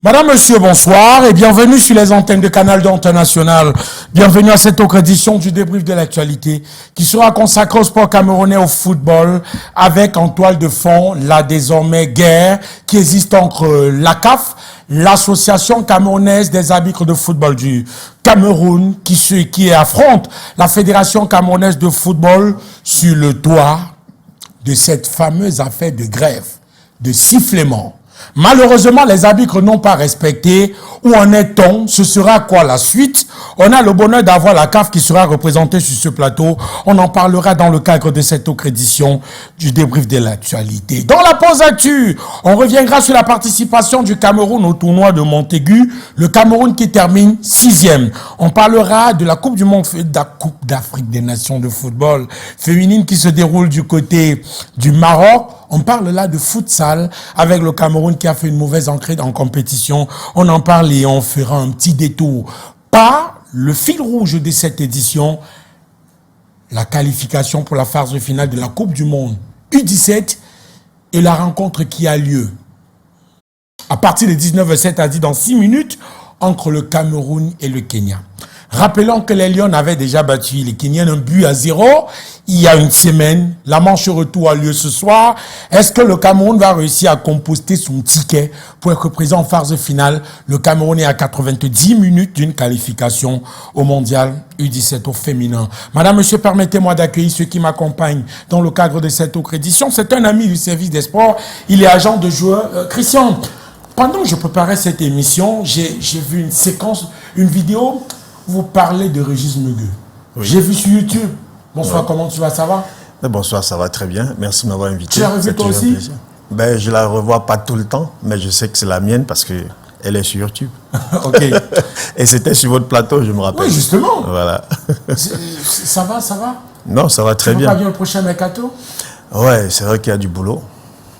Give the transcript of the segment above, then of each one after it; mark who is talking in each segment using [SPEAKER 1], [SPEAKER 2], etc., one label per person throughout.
[SPEAKER 1] Madame, Monsieur, bonsoir et bienvenue sur les antennes de Canal International. Bienvenue à cette autre édition du débrief de l'actualité qui sera consacrée au sport camerounais, au football, avec en toile de fond la désormais guerre qui existe entre la CAF, l'association camerounaise des arbitres de football du Cameroun, qui affronte la fédération camerounaise de football sur le toit de cette fameuse affaire de grève, de sifflement. Malheureusement, les arbitres n'ont pas respecté. Où en est-on? Ce sera quoi la suite? On a le bonheur d'avoir la CAF qui sera représentée sur ce plateau. On en parlera dans le cadre de cette autre édition du débrief de l'actualité. Dans la pause actu, on reviendra sur la participation du Cameroun au tournoi de Montaigu. Le Cameroun qui termine 6e. On parlera de la Coupe du Monde, de la Coupe d'Afrique des Nations de football féminine qui se déroule du côté du Maroc. On parle là de futsal avec le Cameroun qui a fait une mauvaise entrée en compétition. On en parle et on fera un petit détour. Par le fil rouge de cette édition, la qualification pour la phase finale de la Coupe du Monde U17 et la rencontre qui a lieu à partir de 19h07, c'est-à-dire dans 6 minutes, entre le Cameroun et le Kenya. Rappelons que les Lions avaient déjà battu les Kenyans 1-0 il y a une semaine. La manche retour a lieu ce soir. Est-ce que le Cameroun va réussir à composter son ticket pour être présent en phase finale? Le Cameroun est à 90 minutes d'une qualification au mondial U17 au féminin. Madame, monsieur, permettez-moi d'accueillir ceux qui m'accompagnent dans le cadre de cette autre édition. C'est un ami du service des sports. Il est agent de joueur. Christian, pendant que je préparais cette émission, j'ai vu une séquence, une vidéo. Vous parlez de Régis Mugueux. Oui. J'ai vu sur YouTube. Bonsoir, oui. Comment tu vas, ça va?
[SPEAKER 2] Bonsoir, ça va très bien. Merci de m'avoir invité.
[SPEAKER 1] Tu l'as revu toi aussi?
[SPEAKER 2] Je la revois pas tout le temps, mais je sais que c'est la mienne parce qu'elle est sur YouTube.
[SPEAKER 1] Ok.
[SPEAKER 2] Et c'était sur votre plateau, je me rappelle.
[SPEAKER 1] Oui, justement.
[SPEAKER 2] Voilà.
[SPEAKER 1] Ça va?
[SPEAKER 2] Non, ça va très bien.
[SPEAKER 1] Tu vas pas bien le prochain mercato?
[SPEAKER 2] Ouais, c'est vrai qu'il y a du boulot.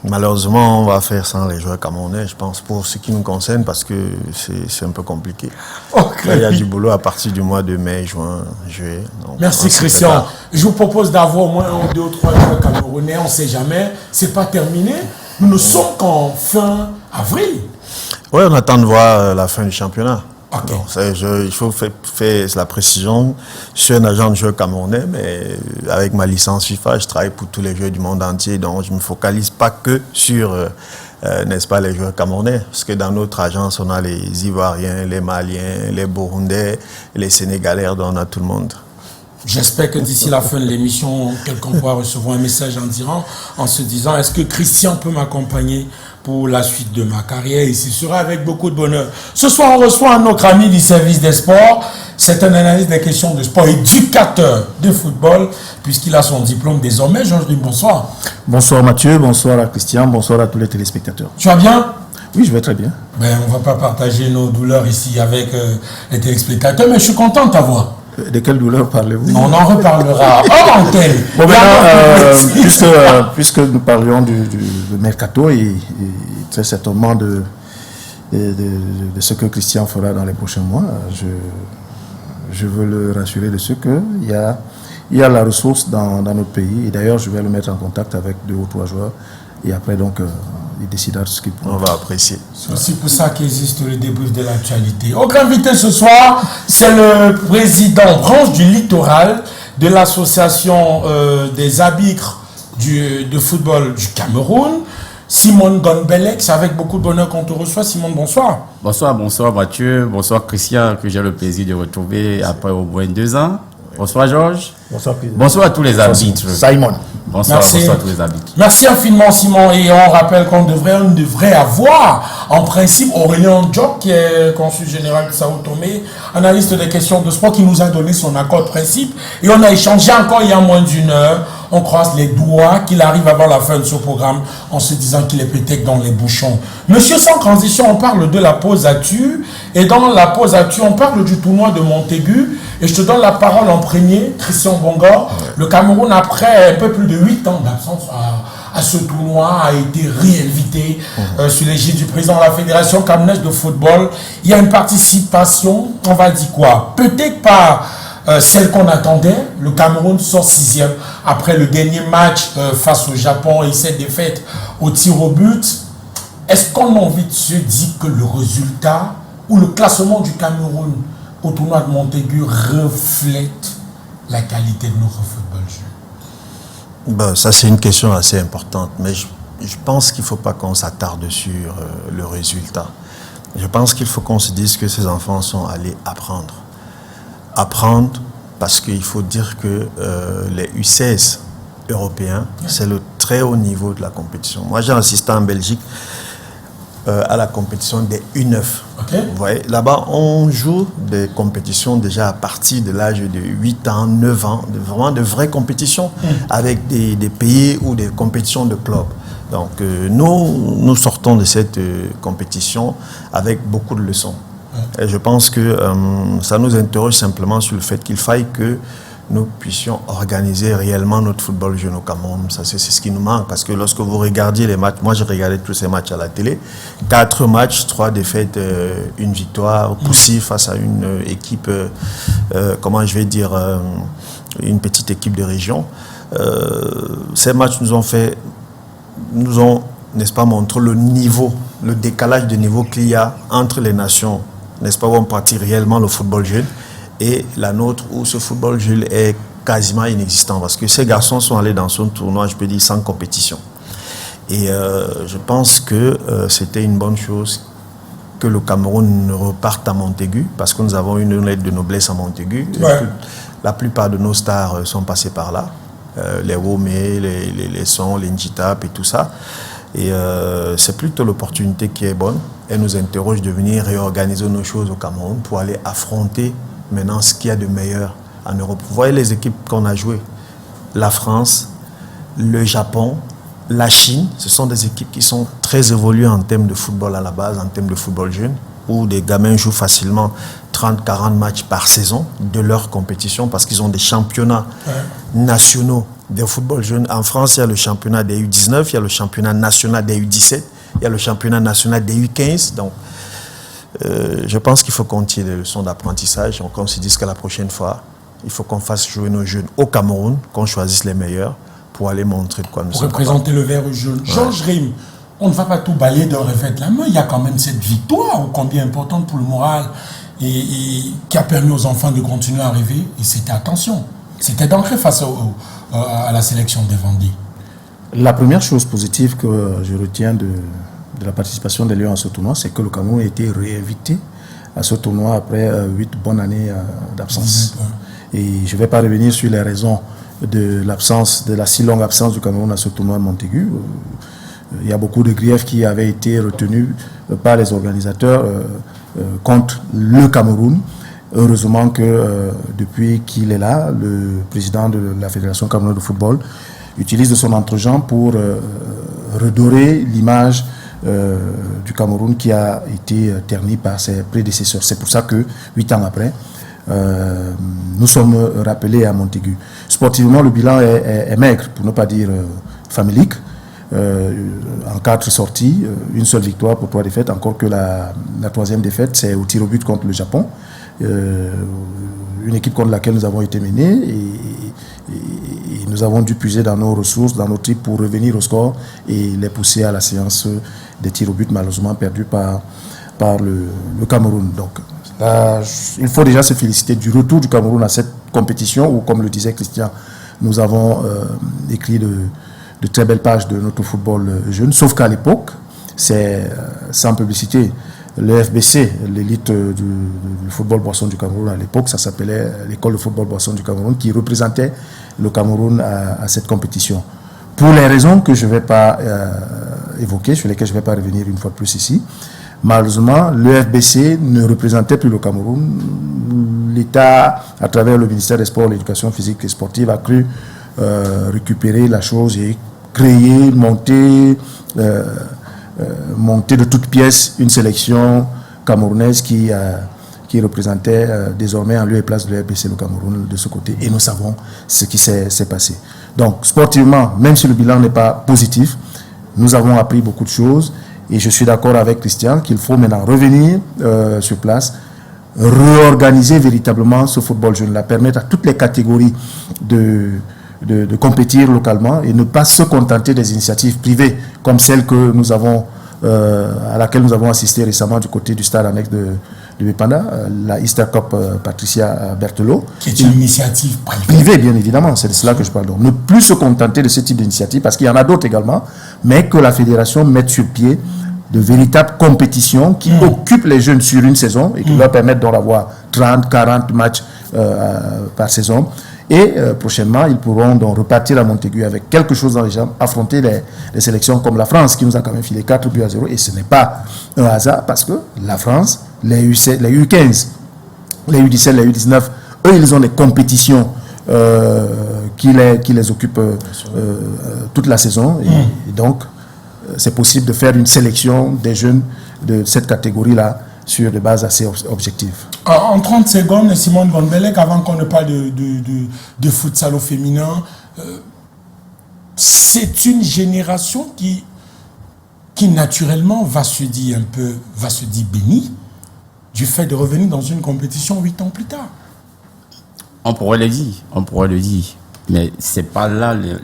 [SPEAKER 2] Malheureusement, on va faire sans les joueurs camerounais, je pense, pour ce qui nous concerne, parce que c'est un peu compliqué. Okay. Là, il y a du boulot à partir du mois de mai, juin, juillet. Donc,
[SPEAKER 1] merci Christian. Je vous propose d'avoir au moins 1, 2 ou 3 joueurs camerounais, on ne sait jamais. C'est pas terminé. Nous ne sommes qu'en fin avril.
[SPEAKER 2] Oui, on attend de voir la fin du championnat.
[SPEAKER 1] Okay.
[SPEAKER 2] Donc, il faut faire la précision. Je suis un agent de joueurs camerounais, mais avec ma licence FIFA, je travaille pour tous les joueurs du monde entier. Donc, je ne me focalise pas que sur, n'est-ce pas, les joueurs camerounais. Parce que dans notre agence, on a les Ivoiriens, les Maliens, les Burundais, les Sénégalais, donc on a tout le monde.
[SPEAKER 1] J'espère que d'ici la fin de l'émission, quelqu'un pourra recevoir un message en se disant, est-ce que Christian peut m'accompagner pour la suite de ma carrière? Et ce sera avec beaucoup de bonheur. Ce soir, on reçoit un autre ami du service des sports. C'est un analyste des questions de sport, éducateur de football, puisqu'il a son diplôme désormais. Georges, bonsoir.
[SPEAKER 3] Bonsoir Mathieu, bonsoir à Christian, bonsoir à tous les téléspectateurs.
[SPEAKER 1] Tu vas bien?
[SPEAKER 3] Oui, je vais très bien.
[SPEAKER 1] On ne va pas partager nos douleurs ici avec les téléspectateurs, mais je suis content de t'avoir.
[SPEAKER 3] De quelle douleur parlez-vous?
[SPEAKER 1] On en reparlera hors antenne.
[SPEAKER 3] Bon, maintenant, puisque nous parlions du mercato et très certainement de ce que Christian fera dans les prochains mois, je veux le rassurer de ce qu'il y a la ressource dans notre pays. Et d'ailleurs, je vais le mettre en contact avec 2 ou 3 joueurs. Et après, donc, il décidera de ce qu'il pourra.
[SPEAKER 2] On va apprécier.
[SPEAKER 1] C'est aussi pour ça qu'existe le débrief de l'actualité. Autre invité ce soir, c'est le président branche du littoral de l'association des arbitres de football du Cameroun, Simon Gonbelec. C'est avec beaucoup de bonheur qu'on te reçoit. Simon, bonsoir.
[SPEAKER 4] Bonsoir Mathieu, bonsoir Christian, que j'ai le plaisir de retrouver après au moins 2 ans. Bonsoir Georges. Bonsoir à tous les arbitres.
[SPEAKER 3] Simon.
[SPEAKER 4] Bonsoir à tous les arbitres.
[SPEAKER 1] Merci infiniment Simon. Et on rappelle qu'on devrait avoir en principe Aurélien Diop, qui est consul général de Sao Tomé, analyste des questions de sport, qui nous a donné son accord de principe. Et on a échangé encore il y a moins d'1 heure. On croise les doigts qu'il arrive avant la fin de ce programme en se disant qu'il est peut-être dans les bouchons. Monsieur, sans transition, on parle de la pause actu. Et dans la pause actu, on parle du tournoi de Montaigu. Et je te donne la parole en premier, Christian Bongor. Le Cameroun, après un peu plus de 8 ans d'absence à ce tournoi, a été réinvité sur l'égide du président de la Fédération camerounaise de football. Il y a une participation, on va dire quoi? Peut-être pas celle qu'on attendait. Le Cameroun sort 6e après le dernier match face au Japon et cette défaite au tir au but. est-ce qu'on a envie de se dire que le résultat ou le classement du Cameroun au tournoi de Montaigu reflète la qualité de notre football jeune?
[SPEAKER 2] Ça, c'est une question assez importante, mais je pense qu'il ne faut pas qu'on s'attarde sur le résultat. Je pense qu'il faut qu'on se dise que ces enfants sont allés apprendre. Apprendre parce qu'il faut dire que les U16 européens, c'est le très haut niveau de la compétition. Moi, j'ai assisté en Belgique à la compétition des U9.
[SPEAKER 1] Okay.
[SPEAKER 2] Vous voyez, là-bas, on joue des compétitions déjà à partir de l'âge de 8 ans, 9 ans, vraiment de vraies compétitions avec des pays ou des compétitions de clubs. Donc, nous sortons de cette compétition avec beaucoup de leçons. Et je pense que ça nous interroge simplement sur le fait qu'il faille que nous puissions organiser réellement notre football jeune au Cameroun. Ça, c'est ce qui nous manque. Parce que lorsque vous regardiez les matchs, moi j'ai regardé tous ces matchs à la télé, 4 matchs, 3 défaites, 1 victoire, poussif face à une équipe, une petite équipe de région. Ces matchs nous ont, n'est-ce pas, montré le niveau, le décalage de niveau qu'il y a entre les nations, n'est-ce pas, où on pratique réellement le football jeune, et la nôtre où ce football jeune est quasiment inexistant parce que ces garçons sont allés dans son tournoi, je peux dire, sans compétition. Et je pense que c'était une bonne chose que le Cameroun reparte à Montaigu parce que nous avons une lettre de noblesse à Montaigu.
[SPEAKER 1] Ouais.
[SPEAKER 2] La plupart de nos stars sont passés par là. Les Romé, les Sons, les Njitap et tout ça. Et c'est plutôt l'opportunité qui est bonne. Elle nous interroge de venir réorganiser nos choses au Cameroun pour aller affronter maintenant ce qu'il y a de meilleur en Europe. Vous voyez les équipes qu'on a jouées. La France, le Japon, la Chine, ce sont des équipes qui sont très évoluées en termes de football à la base, en termes de football jeune, où des gamins jouent facilement 30-40 matchs par saison de leur compétition parce qu'ils ont des championnats nationaux de football jeune. En France, il y a le championnat des U19, il y a le championnat national des U17, il y a le championnat national des U15. Donc, je pense qu'il faut qu'on tire des leçons d'apprentissage. On se dise que la prochaine fois, il faut qu'on fasse jouer nos jeunes au Cameroun, qu'on choisisse les meilleurs pour aller montrer de quoi nous sommes.
[SPEAKER 1] Pour représenter le vert jaune. Georges Rim, on ne va pas tout balayer d'un revers de la main. Il y a quand même cette victoire, ô combien importante pour le moral, et qui a permis aux enfants de continuer à rêver. Et c'était, attention, c'était d'entrer face à la sélection des Vendée.
[SPEAKER 3] La première chose positive que je retiens de la participation des Lions à ce tournoi, c'est que le Cameroun a été réinvité à ce tournoi après 8 bonnes années d'absence. Et je ne vais pas revenir sur les raisons de l'absence, de la si longue absence du Cameroun à ce tournoi de Montaigu. Il y a beaucoup de griefs qui avaient été retenus par les organisateurs contre le Cameroun. Heureusement que depuis qu'il est là, le président de la Fédération camerounaise de football utilise de son entre-gens pour redorer l'image du Cameroun qui a été terni par ses prédécesseurs. C'est pour ça que 8 ans après, nous sommes rappelés à Montaigu. Sportivement, le bilan est maigre, pour ne pas dire famélique. En 4 sorties, une seule victoire pour 3 défaites, encore que la 3e défaite, c'est au tir au but contre le Japon. Une équipe contre laquelle nous avons été menés et nous avons dû puiser dans nos ressources, dans nos tripes pour revenir au score et les pousser à la séance des tirs au but malheureusement perdus par le Cameroun. Donc là, il faut déjà se féliciter du retour du Cameroun à cette compétition où, comme le disait Christian, nous avons écrit de très belles pages de notre football jeune, sauf qu'à l'époque, c'est sans publicité. Le FBC, l'élite du football boisson du Cameroun à l'époque, ça s'appelait l'école de football boisson du Cameroun, qui représentait le Cameroun à cette compétition. Pour les raisons que je ne vais pas évoquer, sur lesquelles je ne vais pas revenir une fois de plus ici, malheureusement, le FBC ne représentait plus le Cameroun. L'État, à travers le ministère des Sports, l'Éducation physique et sportive, a cru récupérer la chose et créer, monter de toutes pièces une sélection camerounaise qui représentait désormais en lieu et place de l'RBC le Cameroun de ce côté. Et nous savons ce qui s'est passé. Donc, sportivement, même si le bilan n'est pas positif, nous avons appris beaucoup de choses. Et je suis d'accord avec Christian qu'il faut maintenant revenir sur place, réorganiser véritablement ce football jeune, la permettre à toutes les catégories de compétir localement et ne pas se contenter des initiatives privées comme celles que nous avons à laquelle nous avons assisté récemment du côté du stade annexe de Bepanda, la Easter Cup Patricia Berthelot.
[SPEAKER 1] Qui est une initiative
[SPEAKER 3] privée, bien évidemment, c'est de cela que je parle. Donc, ne plus se contenter de ce type d'initiative, parce qu'il y en a d'autres également, mais que la fédération mette sur pied de véritables compétitions qui occupent les jeunes sur une saison et qui leur permettent d'en avoir 30, 40 matchs par saison. Et prochainement, ils pourront donc repartir à Montaigu avec quelque chose dans les jambes, affronter les sélections comme la France, qui nous a quand même filé 4-0. Et ce n'est pas un hasard, parce que la France, les U15, les U17, les U19, eux, ils ont des compétitions qui les occupent toute la saison. Et donc, c'est possible de faire une sélection des jeunes de cette catégorie-là sur des bases assez objectives.
[SPEAKER 1] En 30 secondes, Simone Bonbelec, avant qu'on ne parle de futsal au féminin, c'est une génération qui naturellement va se dire bénie du fait de revenir dans une compétition 8 ans plus tard.
[SPEAKER 4] On pourrait le dire. Mais c'est pas là le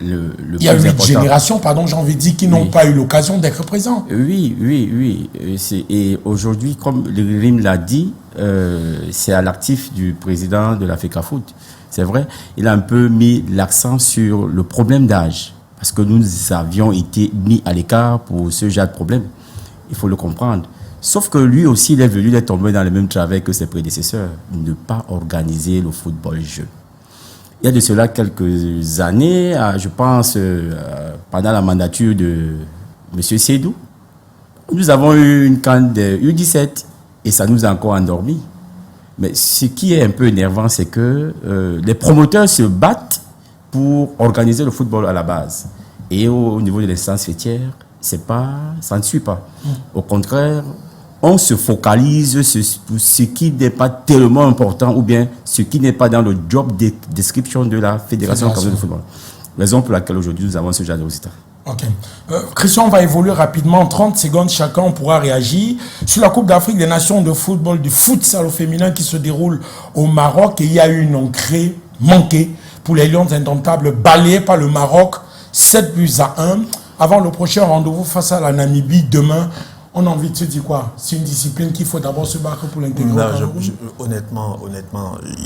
[SPEAKER 1] il y a 8 générations, j'ai envie de dire, qui n'ont pas eu l'occasion d'être présents.
[SPEAKER 4] Oui. Et aujourd'hui, comme le RIM l'a dit, c'est à l'actif du président de la FECAFOOT. C'est vrai, il a un peu mis l'accent sur le problème d'âge. Parce que nous avions été mis à l'écart pour ce genre de problème. Il faut le comprendre. Sauf que lui aussi, il est venu d'être tombé dans le même travail que ses prédécesseurs. Ne pas organiser le football jeune. Il y a de cela quelques années, je pense, pendant la mandature de M. Sédou, nous avons eu une CAN de U17 et ça nous a encore endormis. Mais ce qui est un peu énervant, c'est que les promoteurs se battent pour organiser le football à la base. Et au niveau de l'instance fêtière, ça ne suit pas. Au contraire, on se focalise sur ce qui n'est pas tellement important ou bien ce qui n'est pas dans le job de description de la Fédération camerounaise de football. Raison pour laquelle aujourd'hui nous avons ce genre de résultat.
[SPEAKER 1] Ok. Christian, on va évoluer rapidement. En 30 secondes, chacun pourra réagir sur la Coupe d'Afrique des Nations de football, du futsal au féminin qui se déroule au Maroc. Et il y a eu une entrée manquée pour les Lions indomptables, balayés par le Maroc, 7-1. Avant le prochain rendez-vous face à la Namibie demain, on a envie de se dire quoi? C'est une discipline qu'il faut d'abord se battre pour l'intégrer.
[SPEAKER 2] Honnêtement,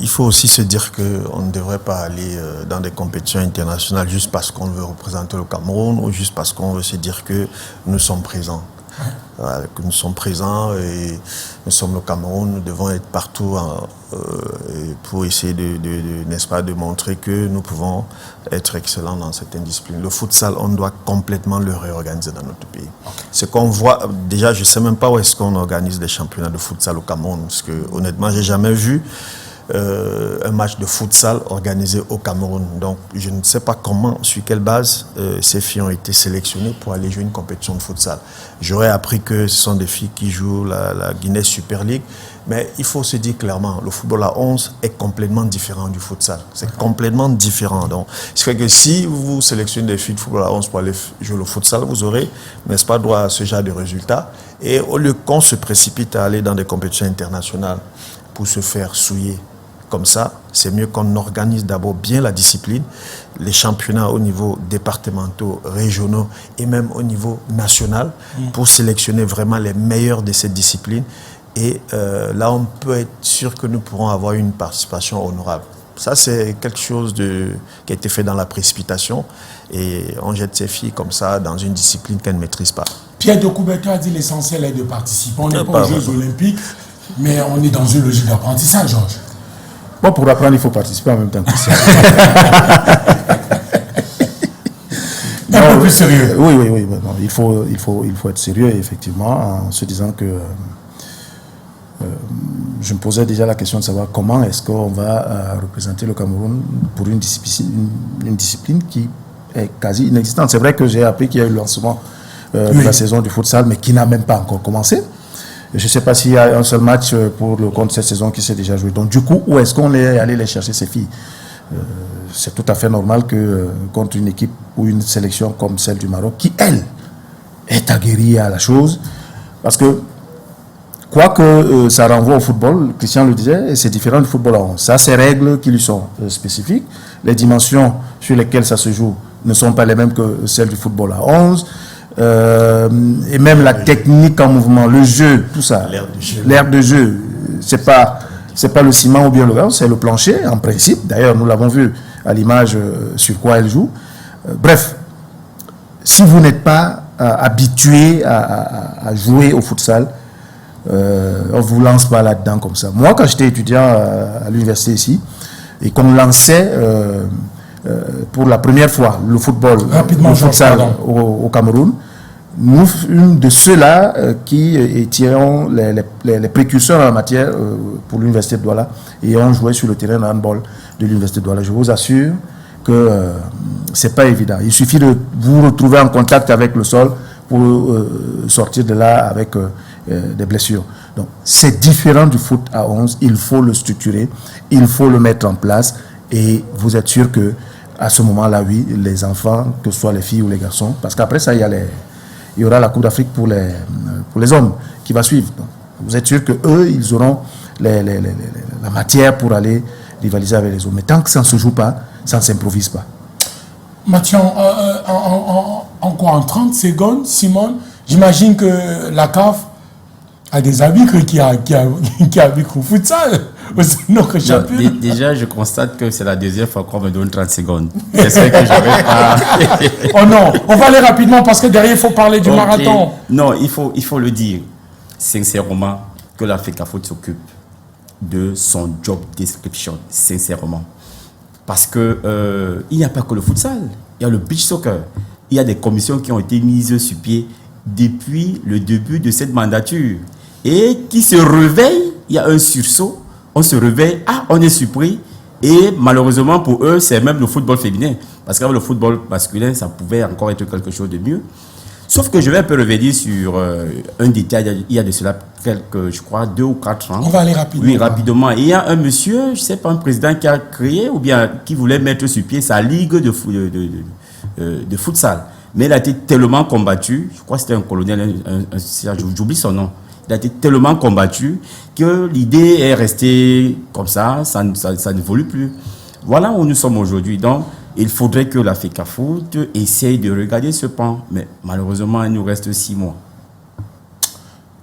[SPEAKER 2] il faut aussi se dire qu'on ne devrait pas aller dans des compétitions internationales juste parce qu'on veut représenter le Cameroun ou juste parce qu'on veut se dire que nous sommes présents. Voilà, que nous sommes présents et nous sommes le Cameroun, nous devons être partout pour essayer n'est-ce pas, de montrer que nous pouvons être excellents dans certaines disciplines. Le futsal, on doit complètement le réorganiser dans notre pays. Ce qu'on voit, déjà, je ne sais même pas où est-ce qu'on organise des championnats de futsal au Cameroun, parce que honnêtement, je n'ai jamais vu un match de futsal organisé au Cameroun. Donc, je ne sais pas comment, sur quelle base ces filles ont été sélectionnées pour aller jouer une compétition de futsal. J'aurais appris que ce sont des filles qui jouent la Guinée Super League, mais il faut se dire clairement, le football à 11 est complètement différent du futsal. C'est complètement différent. Donc, ce qui fait que si vous sélectionnez des filles de football à 11 pour aller jouer le futsal, vous aurez, n'est-ce pas, droit à ce genre de résultats. Et au lieu qu'on se précipite à aller dans des compétitions internationales pour se faire souiller comme ça, c'est mieux qu'on organise d'abord bien la discipline, les championnats au niveau départementaux, régionaux et même au niveau national pour sélectionner vraiment les meilleurs de ces disciplines. Et là, on peut être sûr que nous pourrons avoir une participation honorable. Ça, c'est quelque chose qui a été fait dans la précipitation et on jette ces filles comme ça dans une discipline qu'elles ne maîtrisent pas.
[SPEAKER 1] Pierre de Coubertin a dit l'essentiel est de participer. On n'est pas aux Jeux Olympiques, mais on est dans une logique d'apprentissage, Georges.
[SPEAKER 3] Bon, pour apprendre, il faut participer en même temps que ça.
[SPEAKER 1] Un peu plus sérieux.
[SPEAKER 3] Oui. Bon, il faut être sérieux, effectivement, en se disant que je me posais déjà la question de savoir comment est-ce qu'on va représenter le Cameroun pour une discipline qui est quasi inexistante. C'est vrai que j'ai appris qu'il y a eu le lancement de la saison du futsal, mais qui n'a même pas encore commencé. Je ne sais pas s'il y a un seul match pour le compte de cette saison qui s'est déjà joué. Donc du coup, où est-ce qu'on est allé les chercher, ces filles? C'est tout à fait normal que contre une équipe ou une sélection comme celle du Maroc, qui, elle, est aguerrie à la chose, parce que quoique ça renvoie au football, Christian le disait, c'est différent du football à 11. Ça, ces règles qui lui sont spécifiques. Les dimensions sur lesquelles ça se joue ne sont pas les mêmes que celles du football à 11. et même la technique en mouvement, le jeu, tout ça. L'aire de jeu. C'est pas le ciment ou bien le gaz, c'est le plancher, en principe. D'ailleurs, nous l'avons vu à l'image sur quoi elle joue. Bref, si vous n'êtes pas habitué à jouer au futsal, on ne vous lance pas là-dedans comme ça. Moi, quand j'étais étudiant à l'université ici, et qu'on lançait pour la première fois le football, le futsal au Cameroun, nous, une de ceux-là qui étions les précurseurs en la matière pour l'université de Douala, et on jouait sur le terrain de handball de l'université de Douala. Je vous assure que c'est pas évident. Il suffit de vous retrouver en contact avec le sol pour sortir de là avec des blessures. Donc, c'est différent du foot à 11. Il faut le structurer, il faut le mettre en place, et vous êtes sûr que à ce moment-là, oui, les enfants, que ce soit les filles ou les garçons, parce qu'après ça, il y aura la Coupe d'Afrique pour les hommes qui va suivre. Donc, vous êtes sûr que eux, ils auront la matière pour aller rivaliser avec les hommes. Mais tant que ça ne se joue pas, ça ne s'improvise pas.
[SPEAKER 1] Mathieu, en 30 secondes, Simone, j'imagine que la CAF a des arbitres qui arbitrent au futsal.
[SPEAKER 4] Déjà, je constate que c'est la deuxième fois qu'on me donne 30 secondes. J'espère que je vais pas...
[SPEAKER 1] Oh non, on va aller rapidement parce que derrière, il faut parler du marathon.
[SPEAKER 4] Non, il faut le dire sincèrement que la FECAFOOT s'occupe de son job description, sincèrement. Parce que il n'y a pas que le futsal, il y a le beach soccer. Il y a des commissions qui ont été mises sur pied depuis le début de cette mandature et qui se réveillent. Il y a un sursaut, on se réveille, on est surpris. Et malheureusement pour eux, c'est même le football féminin. Parce qu'avec le football masculin, ça pouvait encore être quelque chose de mieux. Sauf que je vais un peu revenir sur un détail. Il y a de cela quelques, je crois, 2 ou 4 ans.
[SPEAKER 1] On va aller rapidement.
[SPEAKER 4] Oui, rapidement. Et il y a un monsieur, je ne sais pas, un président qui a créé ou bien qui voulait mettre sur pied sa ligue de futsal. Mais il a été tellement combattu, je crois que c'était un colonel, j'oublie son nom. Il a été tellement combattu que l'idée est restée comme ça n'évolue plus. Voilà où nous sommes aujourd'hui. Donc, il faudrait que la FECAFOOT essaye de regarder ce pan. Mais malheureusement, il nous reste 6 mois.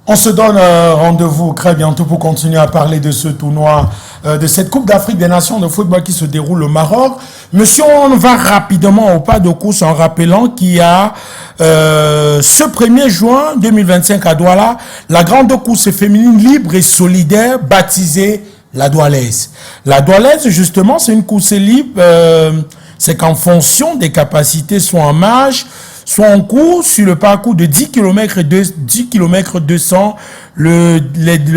[SPEAKER 1] On se donne rendez-vous très bientôt pour continuer à parler de ce tournoi, de cette Coupe d'Afrique des Nations de football qui se déroule au Maroc. Monsieur, on va rapidement au pas de course en rappelant qu'il y a ce 1er juin 2025 à Douala, la grande course féminine libre et solidaire baptisée la Doualaise. La Doualaise, justement, c'est une course libre, c'est qu'en fonction des capacités soit en marge, soit en cours sur le parcours de 10 km et 10 km 200. Les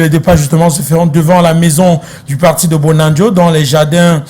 [SPEAKER 1] départs justement se feront devant la maison du parti de Bonanjo, dont les jardins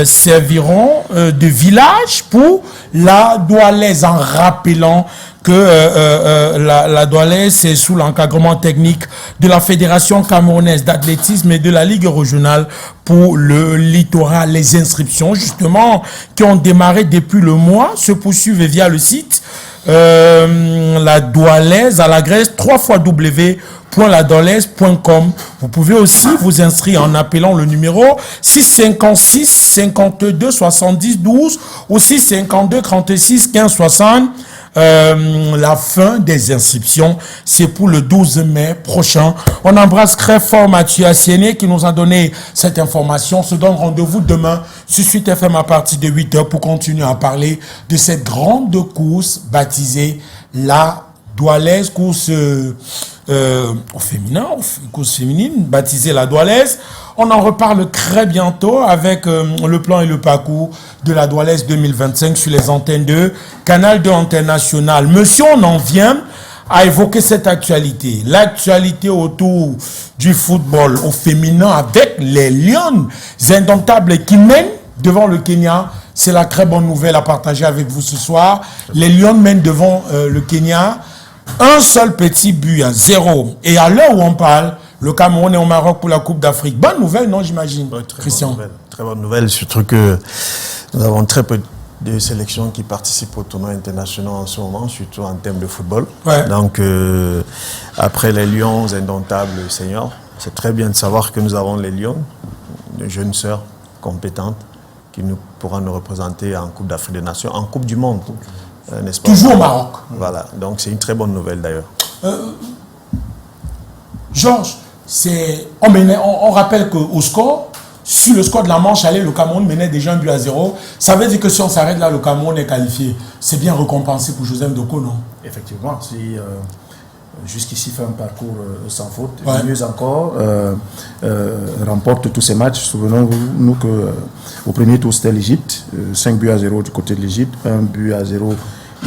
[SPEAKER 1] serviront de village pour la Doualaise, en rappelant que la Doualaise, c'est sous l'encadrement technique de la Fédération camerounaise d'athlétisme et de la Ligue régionale pour le littoral. Les inscriptions, justement, qui ont démarré depuis le mois, se poursuivent via le site la Doualaise à la Grèce, www.ladoualaise.com. Vous pouvez aussi vous inscrire en appelant le numéro 656 52 70 12 ou 652 36 15 60. La fin des inscriptions, c'est pour le 12 mai prochain. On embrasse très fort Mathieu Assiene qui nous a donné cette information. On se donne rendez-vous demain sur Suite FM à partir de 8h pour continuer à parler de cette grande course baptisée la Doualaise, course au féminin, course féminine baptisée la Doualaise. On en reparle très bientôt avec le plan et le parcours de la Doualaise 2025 sur les antennes de Canal 2 Antenne Nationale. Monsieur, on en vient à évoquer cette actualité. L'actualité autour du football au féminin avec les Lions indomptables qui mènent devant le Kenya. C'est la très bonne nouvelle à partager avec vous ce soir. Les Lions mènent devant le Kenya. Un seul petit but, 0. Et à l'heure où on parle, le Cameroun est au Maroc pour la Coupe d'Afrique. Bonne nouvelle, non, j'imagine, Christian?
[SPEAKER 2] Très bonne nouvelle, surtout que nous avons très peu de sélections qui participent au tournoi international en ce moment, surtout en termes de football.
[SPEAKER 1] Ouais.
[SPEAKER 2] Donc, après les Lions indomptables seniors, c'est très bien de savoir que nous avons les Lions, de jeunes sœurs compétentes, qui pourront nous représenter en Coupe d'Afrique des Nations, en Coupe du Monde. n'est-ce pas?
[SPEAKER 1] Toujours au Maroc.
[SPEAKER 2] Voilà, donc c'est une très bonne nouvelle d'ailleurs.
[SPEAKER 1] Georges, on rappelle qu'au score, sur le score de la manche aller, le Cameroun menait déjà 1-0. Ça veut dire que si on s'arrête là, le Cameroun est qualifié. C'est bien récompensé pour Joseph Ndoko, non?
[SPEAKER 3] Effectivement, si jusqu'ici fait un parcours sans faute,
[SPEAKER 1] Ouais.
[SPEAKER 3] mieux encore, remporte tous ces matchs. Souvenons-nous qu'au premier tour c'était l'Égypte, 5-0 du côté de l'Égypte, 1-0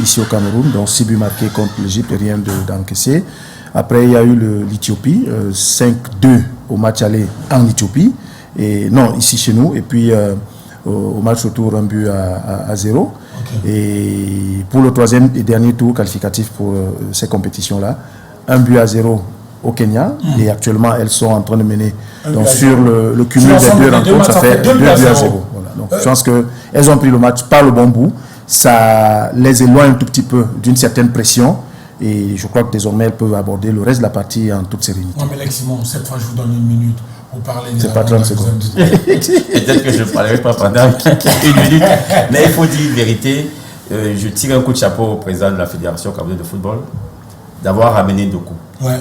[SPEAKER 3] ici au Cameroun, donc 6 buts marqués contre l'Égypte et rien d'encaissé. Après il y a eu l'Éthiopie, 5-2 au match aller en Éthiopie, et non ici chez nous, et puis au match retour 1-0. Okay. Et pour le troisième et dernier tour qualificatif pour ces compétitions-là, 1-0 au Kenya, et actuellement elles sont en train de mener. Donc sur le cumul des deux rencontres, ça fait 2-0. Voilà. Donc je pense qu'elles ont pris le match par le bon bout, ça les éloigne un tout petit peu d'une certaine pression, et je crois que désormais elles peuvent aborder le reste de la partie en toute sérénité.
[SPEAKER 1] Non mais Lex-Simon, cette fois je vous donne une minute pour parler.
[SPEAKER 3] C'est pas 30 secondes.
[SPEAKER 4] Peut-être que je ne parlerai pas pendant une minute, mais il faut dire la vérité. Je tire un coup de chapeau au président de la Fédération camerounaise de football d'avoir amené Ndoko.
[SPEAKER 1] Ouais.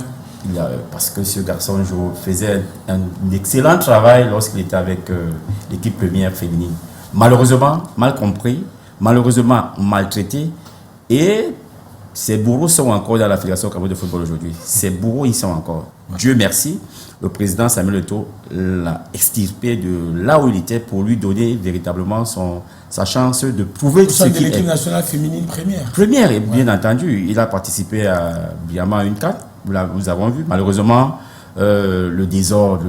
[SPEAKER 4] Parce que ce garçon faisait un excellent travail lorsqu'il était avec l'équipe première féminine. Malheureusement, mal compris, malheureusement maltraité, et ces bourreaux sont encore dans la Fédération camerounaise de football aujourd'hui. Ces bourreaux, ils sont encore. Dieu merci, le président Samuel Eto'o l'a extirpé de là où il était pour lui donner véritablement sa chance de prouver
[SPEAKER 1] ce qu'il est. L'équipe nationale féminine première.
[SPEAKER 4] Première, et bien entendu, il a participé brillamment à une CAN, nous avons vu. Malheureusement, le désordre.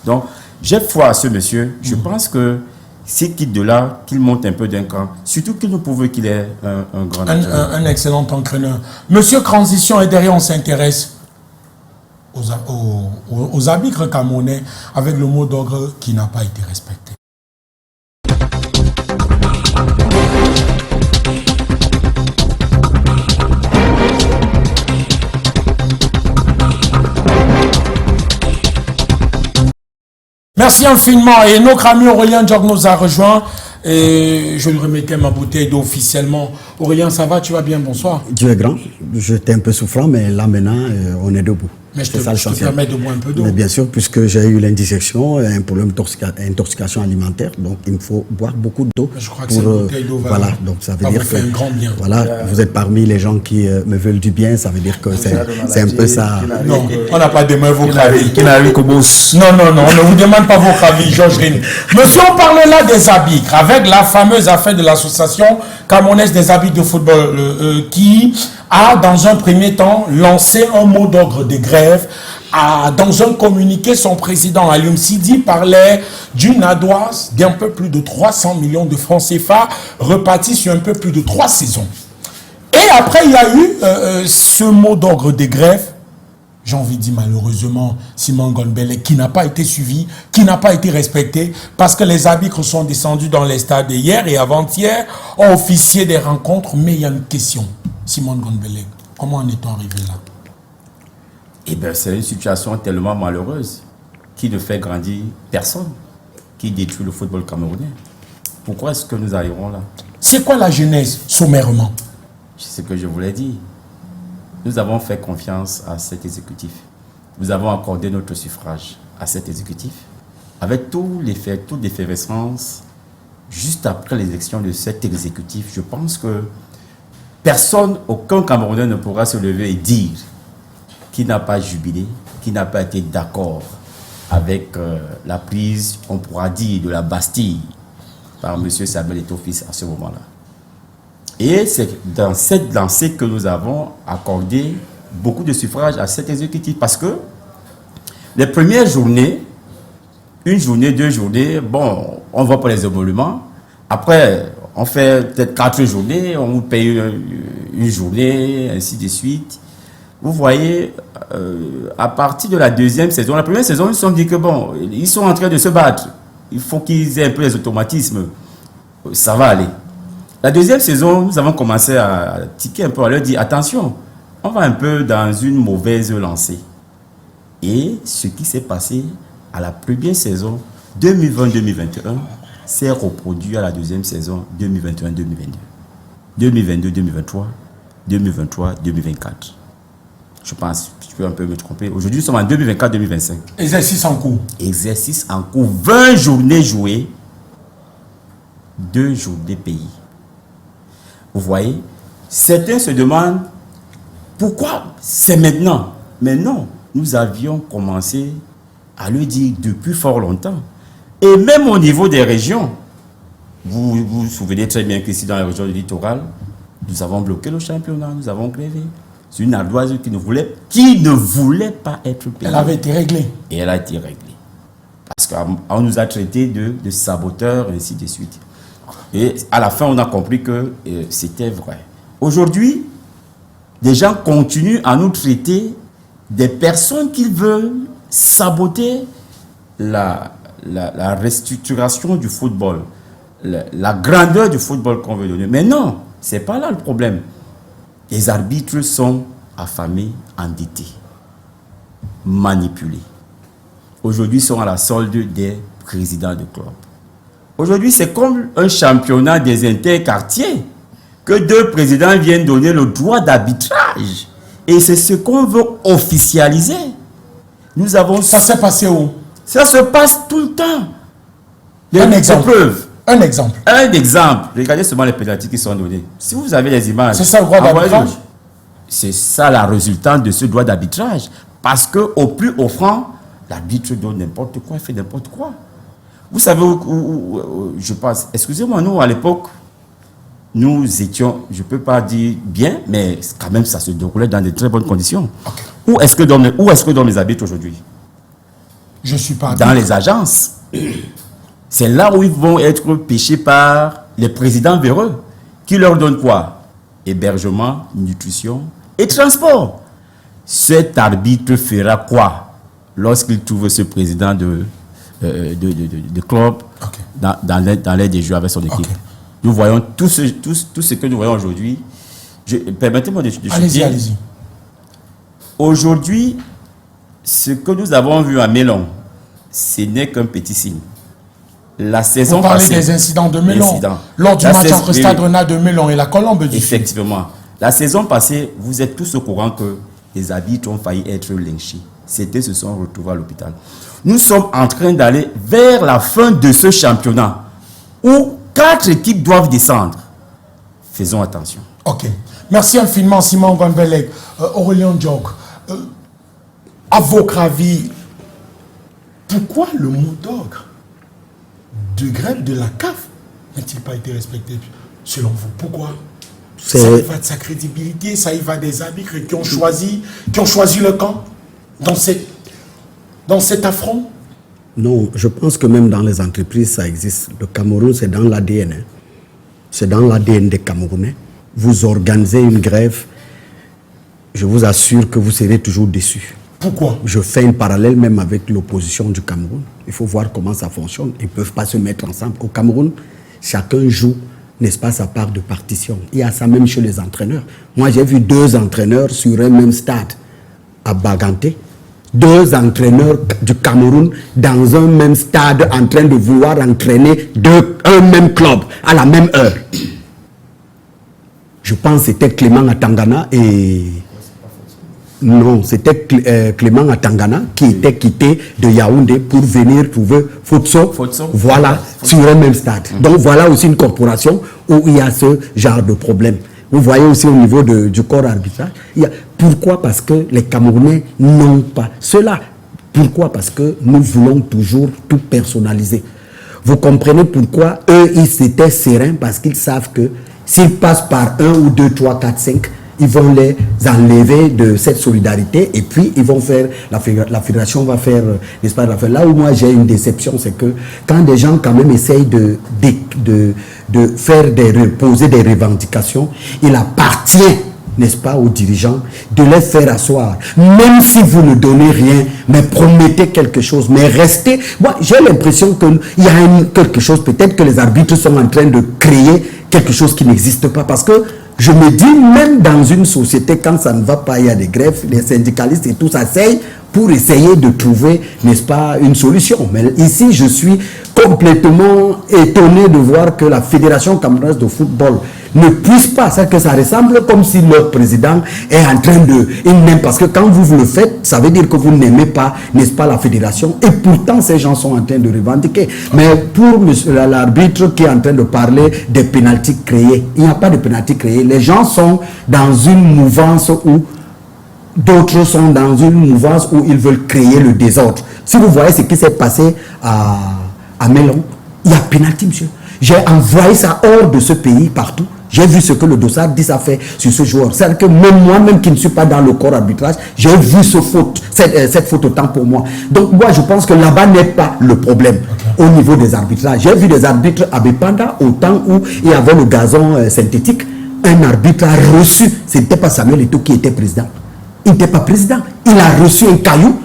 [SPEAKER 4] Donc, j'ai foi à ce monsieur. Je pense que s'il quitte de là, qu'il monte un peu d'un cran, surtout qu'il nous prouve qu'il est un grand entraîneur.
[SPEAKER 1] Un excellent entraîneur. Monsieur Transition, et derrière on s'intéresse aux arbitres camerounais avec le mot d'ordre qui n'a pas été respecté. Merci infiniment. Et notre ami Aurélien Diog nous a rejoint. Et je lui remettais ma bouteille d'eau officiellement. Aurélien, ça va? Tu vas bien? Bonsoir.
[SPEAKER 5] Dieu est grand. J'étais un peu souffrant, mais là maintenant, on est debout.
[SPEAKER 1] Mais je te permets de boire un peu d'eau.
[SPEAKER 5] Mais bien sûr, puisque j'ai eu l'indigestion, un problème d'intoxication alimentaire, donc il me faut boire beaucoup d'eau.
[SPEAKER 1] Je crois que cette bouteille d'eau va
[SPEAKER 5] voilà, donc ça veut dire
[SPEAKER 1] fait un grand bien.
[SPEAKER 5] Voilà, vous êtes parmi les gens qui me veulent du bien, ça veut dire que c'est un peu ça.
[SPEAKER 1] Non, on n'a pas de main vos cravis.
[SPEAKER 3] Qui n'arrive qu'au boss.
[SPEAKER 1] Non, on ne vous demande pas vos cravis, Georges Rémy. Monsieur, on parlait là des arbitres, avec la fameuse affaire de l'association camerounaise des arbitres de football qui a, dans un premier temps, lancé un mot d'ordre de grève. Dans un communiqué, son président Alioune Sidi parlait d'une ardoise d'un peu plus de 300 millions de francs CFA repartis sur un peu plus de 3 saisons. Et après, il y a eu ce mot d'ordre de grève, j'ai envie de dire malheureusement, Simon Gonbele, qui n'a pas été suivi, qui n'a pas été respecté, parce que les arbitres sont descendus dans les stades hier et avant-hier, ont officié des rencontres, mais il y a une question. Simon Gonbele, comment en est-on arrivé là?
[SPEAKER 4] Eh bien, c'est une situation tellement malheureuse qui ne fait grandir personne, qui détruit le football camerounais. Pourquoi est-ce que nous arrivons là?
[SPEAKER 1] C'est quoi la genèse, sommairement?
[SPEAKER 4] C'est ce que je voulais dire. Nous avons fait confiance à cet exécutif. Nous avons accordé notre suffrage à cet exécutif. Avec tous les faits, toute l'effervescence, juste après l'élection de cet exécutif, je pense que personne, aucun Camerounais ne pourra se lever et dire qui n'a pas jubilé, qui n'a pas été d'accord avec la prise, on pourra dire, de la Bastille par M. Samuel Eto'o fils à ce moment-là. Et c'est dans cette lancée que nous avons accordé beaucoup de suffrages à cet exécutif. Parce que les premières journées, une journée, 2 journées, bon, on va pour les émoluments. Après, on fait peut-être 4 journées, on vous paye une journée, ainsi de suite. Vous voyez, à partir de la deuxième saison, la première saison, ils se sont dit que bon, ils sont en train de se battre. Il faut qu'ils aient un peu les automatismes. Ça va aller. La deuxième saison, nous avons commencé à tiquer un peu, à leur dire attention, on va un peu dans une mauvaise lancée. Et ce qui s'est passé à la première saison 2020-2021 s'est reproduit à la deuxième saison 2021-2022. 2022, 2023, 2023, 2024. Je pense, je peux un peu me tromper. Aujourd'hui, nous sommes en 2024-2025.
[SPEAKER 1] Exercice en cours.
[SPEAKER 4] Exercice en cours, 20 journées jouées, 2 journées payées. Vous voyez, certains se demandent pourquoi c'est maintenant. Mais non, nous avions commencé à le dire depuis fort longtemps. Et même au niveau des régions, vous vous souvenez très bien qu'ici dans la région du littoral, nous avons bloqué le championnat, nous avons grévé. C'est une ardoise qui ne voulait pas être payée.
[SPEAKER 1] Elle avait été réglée.
[SPEAKER 4] Et elle a été réglée. Parce qu'on nous a traités de saboteurs, ainsi de suite. Et à la fin, on a compris que c'était vrai. Aujourd'hui, des gens continuent à nous traiter des personnes qui veulent saboter la restructuration du football, la grandeur du football qu'on veut donner. Mais non, ce n'est pas là le problème. Les arbitres sont affamés, endettés, manipulés. Aujourd'hui, ils sont à la solde des présidents de club. Aujourd'hui, c'est comme un championnat des interquartiers que 2 présidents viennent donner le droit d'arbitrage. Et c'est ce qu'on veut officialiser. Nous avons...
[SPEAKER 1] Ça s'est passé où?
[SPEAKER 4] Ça se passe tout le temps.
[SPEAKER 1] Un exemple.
[SPEAKER 4] Preuves.
[SPEAKER 1] Un exemple.
[SPEAKER 4] Un exemple. Regardez seulement les pénaltys qui sont donnés. Si vous avez les images...
[SPEAKER 1] C'est ça le droit d'arbitrage?
[SPEAKER 4] C'est ça la résultante de ce droit d'arbitrage. Parce qu'au plus offrant, l'arbitre donne n'importe quoi, il fait n'importe quoi. Vous savez où je pense... Excusez-moi, nous, à l'époque, nous étions, je ne peux pas dire bien, mais quand même, ça se déroulait dans de très bonnes conditions.
[SPEAKER 1] Okay.
[SPEAKER 4] Où est-ce que dorment les arbitres aujourd'hui?
[SPEAKER 1] Je ne suis pas...
[SPEAKER 4] Dans les agences. C'est là où ils vont être pêchés par les présidents véreux. Qui leur donnent quoi? Hébergement, nutrition et transport. Cet arbitre fera quoi lorsqu'il trouve ce président de club dans l'aide des jeux avec son équipe? Nous voyons tout ce que nous voyons aujourd'hui. Permettez-moi de
[SPEAKER 1] allez-y.
[SPEAKER 4] Aujourd'hui, ce que nous avons vu à Mélon, ce n'est qu'un petit signe. La saison
[SPEAKER 1] passée...
[SPEAKER 4] Vous parlez
[SPEAKER 1] des incidents de Mélon. Lors du match entre Stade Rennais de Mélon et la Colombe du Sud.
[SPEAKER 4] Effectivement. La saison passée, vous êtes tous au courant que les arbitres ont failli être lynchés. Certains se sont retrouvés à l'hôpital. Nous sommes en train d'aller vers la fin de ce championnat où 4 équipes doivent descendre. Faisons attention.
[SPEAKER 1] Ok. Merci infiniment, Simon Gonbelek. Aurélien Diok, à votre avis, pourquoi le mot d'ordre de grève de la CAF n'a-t-il pas été respecté selon vous? Pourquoi? Ça y va de sa crédibilité, ça y va des arbitres qui ont choisi le camp dans cet affront?
[SPEAKER 5] Non, je pense que même dans les entreprises, ça existe. Le Cameroun, c'est dans l'ADN. Hein. C'est dans l'ADN des Camerounais. Vous organisez une grève, je vous assure que vous serez toujours déçus.
[SPEAKER 1] Pourquoi?
[SPEAKER 5] Je fais un parallèle même avec l'opposition du Cameroun. Il faut voir comment ça fonctionne. Ils ne peuvent pas se mettre ensemble. Au Cameroun, chacun joue, n'est-ce pas, sa part de partition. Il y a ça même chez les entraîneurs. Moi, j'ai vu 2 entraîneurs sur un même stade à Baganté. 2 entraîneurs du Cameroun dans un même stade en train de vouloir entraîner un même club à la même heure. Je pense que c'était Clément Atangana et... Non, c'était Clément Atangana qui était quitté de Yaoundé pour venir trouver Futso. Voilà, sur un même stade. Donc voilà aussi une corporation où il y a ce genre de problème. Vous voyez aussi au niveau du corps arbitral. Pourquoi? Parce que les Camerounais n'ont pas cela. Pourquoi? Parce que nous voulons toujours tout personnaliser. Vous comprenez pourquoi eux, ils étaient sereins? Parce qu'ils savent que s'ils passent par 1 ou 2, 3, 4, 5, ils vont les enlever de cette solidarité et puis ils vont faire, la fédération va faire, n'est-ce pas, là où moi j'ai une déception, c'est que quand des gens quand même essayent de poser des revendications, il appartient, n'est-ce pas, aux dirigeants de les faire asseoir. Même si vous ne donnez rien, mais promettez quelque chose, mais restez. Moi, j'ai l'impression qu'il y a quelque chose, peut-être que les arbitres sont en train de créer quelque chose qui n'existe pas, parce que je me dis, même dans une société, quand ça ne va pas, il y a des grèves, les syndicalistes et tout ça s'essayent pour essayer de trouver, n'est-ce pas, une solution. Mais ici, je suis complètement étonné de voir que la Fédération camerounaise de football ne puissent pas, c'est que ça ressemble comme si leur président est en train de... Il n'aime, parce que quand vous le faites, ça veut dire que vous n'aimez pas, n'est-ce pas, la fédération, et pourtant ces gens sont en train de revendiquer. Mais pour l'arbitre qui est en train de parler des pénaltys créés, il n'y a pas de pénaltys créés. Les gens sont dans une mouvance où d'autres sont dans une mouvance où ils veulent créer le désordre. Si vous voyez ce qui s'est passé à Melon, il y a pénalty, monsieur. J'ai envoyé ça hors de ce pays, partout. J'ai vu ce que le Dossard 10 a fait sur ce joueur. C'est-à-dire que même moi-même qui ne suis pas dans le corps arbitrage, j'ai vu cette faute autant pour moi. Donc moi, je pense que là-bas n'est pas le problème au niveau des arbitrages. J'ai vu des arbitres à Bepanda au temps où il y avait le gazon synthétique. Un arbitre a reçu, ce n'était pas Samuel Eto'o qui était président. Il n'était pas président. Il a reçu un caillou.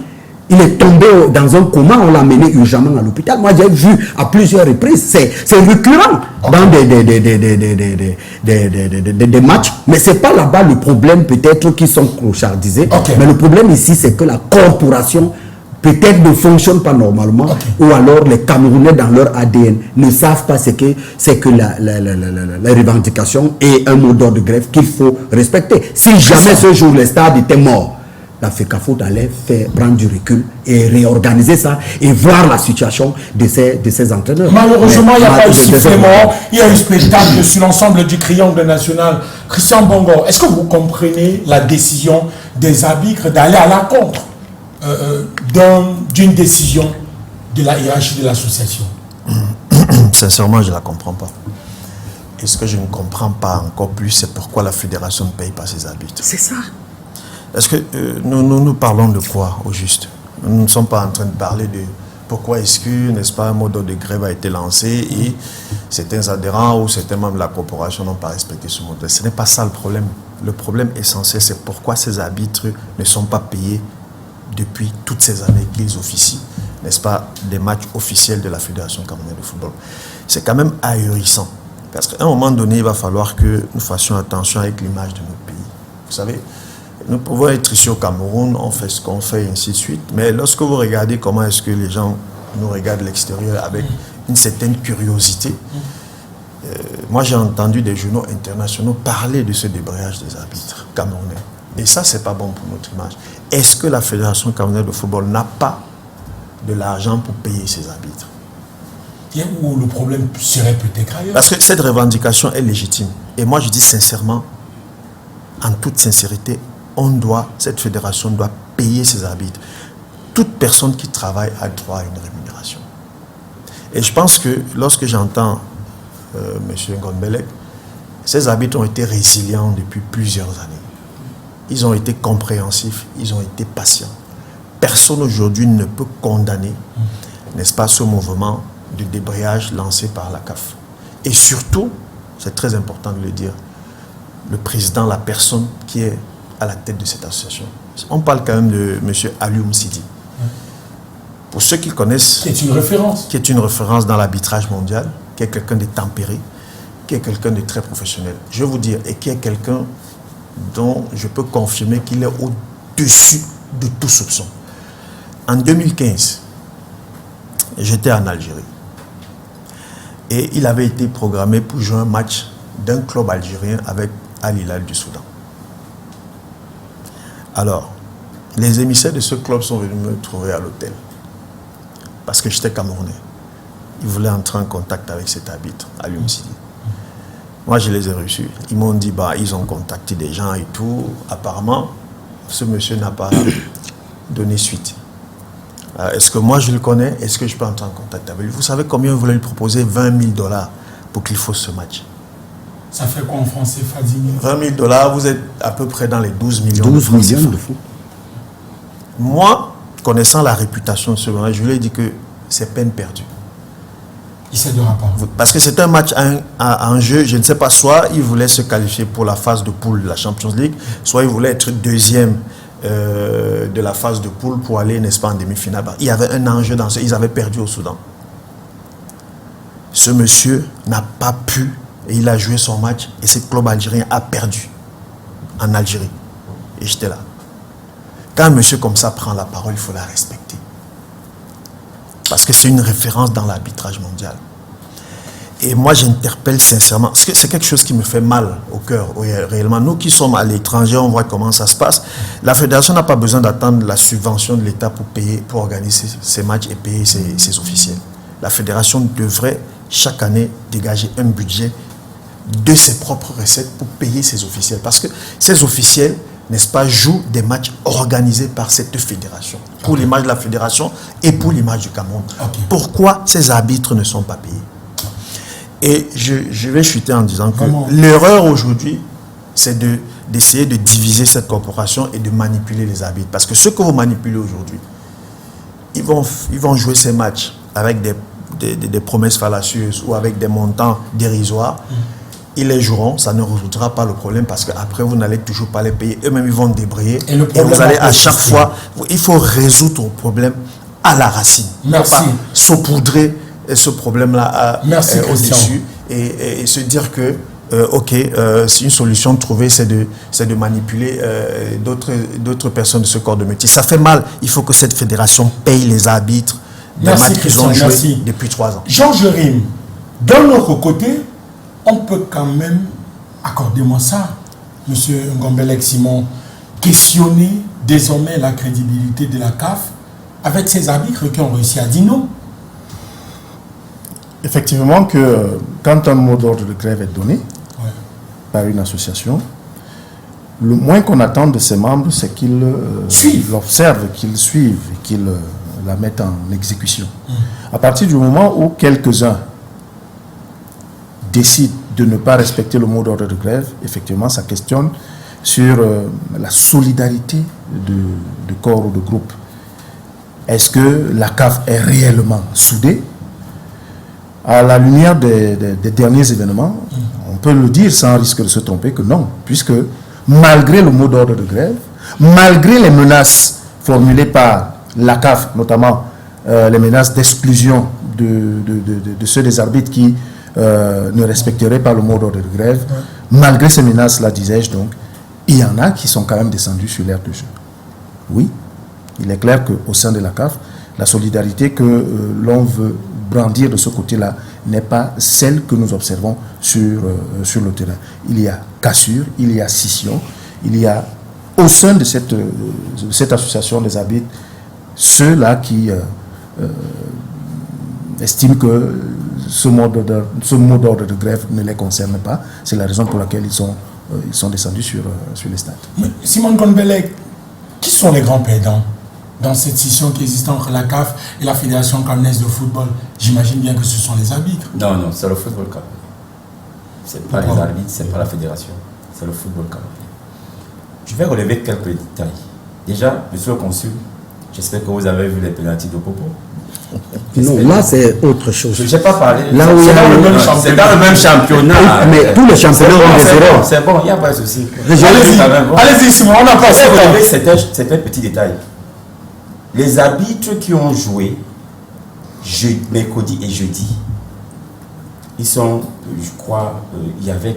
[SPEAKER 5] Il est tombé dans un coma, on l'a mené urgemment à l'hôpital. Moi, j'ai vu à plusieurs reprises, c'est récurrent dans des matchs. Mais ce n'est pas là-bas le problème, peut-être, qui sont clochardisés. Mais le problème ici, c'est que la corporation, peut-être, ne fonctionne pas normalement. Ou alors, les Camerounais, dans leur ADN, ne savent pas ce que c'est que la revendication et un mot d'ordre de grève qu'il faut respecter. Si jamais ce jour, les stades étaient morts, la FECAFOOT allait prendre du recul et réorganiser ça et voir la situation de ces entraîneurs.
[SPEAKER 1] Malheureusement, il n'y a pas eu sifflement. Il y a eu spectacle sur l'ensemble du triangle national. Christian Bongo, est-ce que vous comprenez la décision des arbitres d'aller à l'encontre d'une décision de la hiérarchie de l'association?
[SPEAKER 2] Sincèrement, je ne la comprends pas. Et ce que je ne comprends pas encore plus, c'est pourquoi la fédération ne paye pas ses arbitres.
[SPEAKER 5] C'est ça.
[SPEAKER 2] Est-ce que nous parlons de quoi au juste? Nous ne sommes pas en train de parler de pourquoi est-ce que, n'est-ce pas, un mot d'ordre de grève a été lancé et certains adhérents ou certains membres de la corporation n'ont pas respecté ce mot d'ordre. Ce n'est pas ça le problème. Le problème essentiel, c'est pourquoi ces arbitres ne sont pas payés depuis toutes ces années qu'ils officient, n'est-ce pas, des matchs officiels de la Fédération camerounaise de football. C'est quand même ahurissant. Parce qu'à un moment donné, il va falloir que nous fassions attention avec l'image de notre pays. Vous savez, nous pouvons être ici au Cameroun, on fait ce qu'on fait, et ainsi de suite. Mais lorsque vous regardez comment est-ce que les gens nous regardent de l'extérieur avec une certaine curiosité, moi j'ai entendu des journaux internationaux parler de ce débrayage des arbitres camerounais. Et ça, c'est pas bon pour notre image. Est-ce que la Fédération camerounaise de football n'a pas de l'argent pour payer ses arbitres?
[SPEAKER 1] Où le problème serait peut-être ailleurs.
[SPEAKER 2] Parce que cette revendication est légitime. Et moi, je dis sincèrement, en toute sincérité, cette fédération doit payer ses arbitres. Toute personne qui travaille a droit à une rémunération. Et je pense que lorsque j'entends M. Ngonbelek, ces arbitres ont été résilients depuis plusieurs années. Ils ont été compréhensifs, ils ont été patients. Personne aujourd'hui ne peut condamner, n'est-ce pas, ce mouvement de débrayage lancé par la CAF. Et surtout, c'est très important de le dire, le président, la personne qui est à la tête de cette association. On parle quand même de M. Alioum Sidi. Pour ceux qui connaissent...
[SPEAKER 1] Qui est une référence.
[SPEAKER 2] Qui est une référence dans l'arbitrage mondial, qui est quelqu'un de tempéré, qui est quelqu'un de très professionnel. Je vais vous dire, et qui est quelqu'un dont je peux confirmer qu'il est au-dessus de tout soupçon. En 2015, j'étais en Algérie. Et il avait été programmé pour jouer un match d'un club algérien avec Al Hilal du Soudan. Alors, les émissaires de ce club sont venus me trouver à l'hôtel. Parce que j'étais Camerounais. Ils voulaient entrer en contact avec cet arbitre, Alioum Sidi. Moi, je les ai reçus. Ils m'ont dit, ils ont contacté des gens et tout. Apparemment, ce monsieur n'a pas donné suite. Est-ce que moi, je le connais? Est-ce que je peux entrer en contact avec lui? Vous savez combien vous voulez lui proposer? 20 000 $ pour qu'il fasse ce match.
[SPEAKER 1] Ça fait quoi en français, Fadini?
[SPEAKER 2] 20 000 $, vous êtes à peu près dans les 12 millions
[SPEAKER 5] 12 millions de francs.
[SPEAKER 2] Moi, connaissant la réputation de ce moment, je lui ai dit que c'est peine perdue.
[SPEAKER 1] Il cédera pas.
[SPEAKER 2] Parce que c'est un match en jeu, je ne sais pas, soit il voulait se qualifier pour la phase de poule de la Champions League, soit il voulait être deuxième de la phase de poule pour aller, n'est-ce pas, en demi-finale. Il y avait un enjeu dans ce... Ils avaient perdu au Soudan. Ce monsieur n'a pas pu, et il a joué son match, et ce club algérien a perdu en Algérie. Et j'étais là. Quand un monsieur comme ça prend la parole, il faut la respecter. Parce que c'est une référence dans l'arbitrage mondial. Et moi, j'interpelle sincèrement, parce que c'est quelque chose qui me fait mal au cœur, réellement. Nous qui sommes à l'étranger, on voit comment ça se passe. La fédération n'a pas besoin d'attendre la subvention de l'État pour organiser ces matchs et payer ses officiels. La fédération devrait chaque année dégager un budget de ses propres recettes pour payer ses officiels. Parce que ces officiels, n'est-ce pas, jouent des matchs organisés par cette fédération. Pour l'image de la fédération et pour l'image du Cameroun. Pourquoi ces arbitres ne sont pas payés? Et je vais chuter en disant que l'erreur aujourd'hui, c'est d'essayer de diviser cette corporation et de manipuler les arbitres. Parce que ceux que vous manipulez aujourd'hui, ils vont jouer ces matchs avec des promesses fallacieuses ou avec des montants dérisoires. Ils les joueront, ça ne résoudra pas le problème parce qu'après vous n'allez toujours pas les payer. Eux-mêmes, ils vont débrayer. Et vous allez à chaque fois, il faut résoudre le problème à la racine.
[SPEAKER 1] Merci.
[SPEAKER 2] Pas saupoudrer ce problème-là au-dessus et se dire que c'est une solution trouvée, c'est de manipuler d'autres personnes de ce corps de métier. Ça fait mal. Il faut que cette fédération paye les arbitres des matchs qu'ils ont joués depuis 3 ans.
[SPEAKER 1] Georges Rim, d'un autre côté, on peut quand même, accordez-moi ça, M. Ngombelec Simon, questionner désormais la crédibilité de la CAF avec ces arbitres qui ont réussi à dire non.
[SPEAKER 3] Effectivement que quand un mot d'ordre de grève est donné par une association, le moins qu'on attend de ses membres, c'est qu'ils l'observent, qu'ils suivent, qu'ils la mettent en exécution. À partir du moment où quelques-uns décident de ne pas respecter le mot d'ordre de grève, effectivement, ça questionne sur la solidarité de corps ou de groupe. Est-ce que la CAF est réellement soudée? À la lumière des derniers événements, on peut le dire sans risque de se tromper que non, puisque malgré le mot d'ordre de grève, malgré les menaces formulées par la CAF, notamment les menaces d'exclusion de ceux des arbitres qui ne respecteraient pas le mot d'ordre de grève, malgré ces menaces-là, disais-je donc, il y en a qui sont quand même descendus sur l'aire de jeu. Oui, il est clair qu'au sein de la CAF, la solidarité que l'on veut brandir de ce côté-là n'est pas celle que nous observons sur le terrain. Il y a cassure, il y a scission, il y a au sein de cette association des arbitres ceux-là qui estiment que ce mot d'ordre de grève ne les concerne pas. C'est la raison pour laquelle ils sont descendus sur les stades.
[SPEAKER 1] Mais Simon Ngombelec, qui sont les grands perdants dans cette scission qui existe entre la CAF et la Fédération camerounaise de football? J'imagine bien que ce sont les arbitres.
[SPEAKER 4] Non, c'est le football camerounais. C'est pas les arbitres, c'est pas la fédération, c'est le football camerounais. Je vais relever quelques détails. Déjà, monsieur le consul, j'espère que vous avez vu les pénaltys de Popo.
[SPEAKER 5] Non, là c'est autre chose.
[SPEAKER 4] Je n'ai pas parlé.
[SPEAKER 5] Là où
[SPEAKER 4] c'est dans le même championnat.
[SPEAKER 5] Mais tous les championnats ont des erreurs.
[SPEAKER 4] C'est bon, il n'y a pas de souci.
[SPEAKER 1] Allez-y, Simon, on n'a pas
[SPEAKER 4] c'est un petit détail. Les arbitres qui ont joué mercredi et jeudi, ils sont, je crois, il y avait